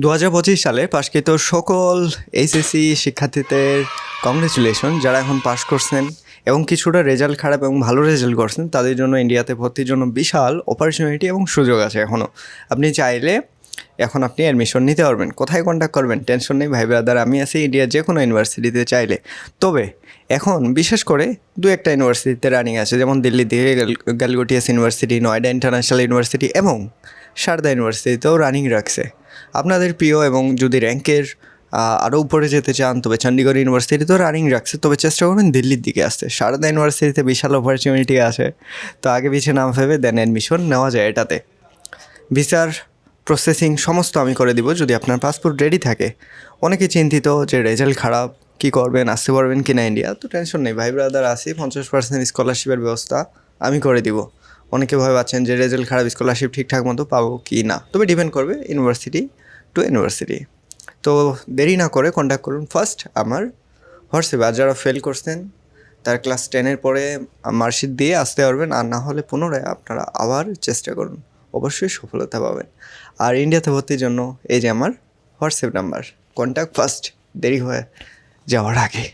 2025 সালে পাশকৃত সকল এইচএসসি শিক্ষার্থীদের কংগ্রেচুলেশন, যারা এখন পাশ করছেন এবং কিছুটা রেজাল্ট খারাপ এবং ভালো রেজাল্ট করছেন তাদের জন্য ইন্ডিয়াতে ভর্তির জন্য বিশাল অপরচুনিটি এবং সুযোগ আছে। এখনও আপনি চাইলে এখন আপনি অ্যাডমিশন নিতে পারবেন। কোথায় কন্ট্যাক্ট করবেন টেনশন নেই ভাই ব্রাদার, আমি আছি ইন্ডিয়ার যে কোনো ইউনিভার্সিটিতে চাইলে। তবে এখন বিশেষ করে দু একটা ইউনিভার্সিটিতে রানিং আছে, যেমন দিল্লি থেকে গ্যালগোটিয়াস ইউনিভার্সিটি, নয়ডা ইন্টারন্যাশনাল ইউনিভার্সিটি এবং সারদা ইউনিভার্সিটিতেও রানিং রাখছে। আপনাদের প্রিয় এবং যদি র্যাঙ্কের আরও উপরে যেতে চান তবে চণ্ডীগড় ইউনিভার্সিটিতেও রানিং রাখছে, তবে চেষ্টা করবেন দিল্লির দিকে আসতে। সারদা ইউনিভার্সিটিতে বিশাল অপরচুনিটি আছে, তো আগে পিছিয়ে নাম ভেবে দেন অ্যাডমিশন নেওয়া যায় এটাতে। ভিসার প্রসেসিং সমস্ত আমি করে দিব যদি আপনার পাসপোর্ট রেডি থাকে। অনেকে চিন্তিত যে রেজাল্ট খারাপ, কী করবেন, আসতে পারবেন কি না ইন্ডিয়া, তো টেনশন নেই ভাই ব্রাদার, আসি 50% স্কলারশিপের ব্যবস্থা আমি করে দিব। অনেকে ভয় পাচ্ছেন যে রেজাল্ট খারাপ, স্কলারশিপ ঠিকঠাক মতো পাবো কি না, তবে ডিপেন্ড করবে ইউনিভার্সিটি টু ইউনিভার্সিটি। তো দেরি না করে কন্ট্যাক্ট করুন ফার্স্ট আমার হোয়াটসঅ্যাপে। আর যারা ফেল করছেন তার ক্লাস 10-এর পরে মার্কশিট দিয়ে আসতে পারবেন, আর না হলে পুনরায় আপনারা আবার চেষ্টা করুন, অবশ্যই সফলতা পাবেন। আর ইন্ডিয়াতে ভর্তির জন্য এই যে আমার হোয়াটসঅ্যাপ নাম্বার, কন্ট্যাক্ট ফার্স্ট, দেরি হয়ে যাওয়ার আগে।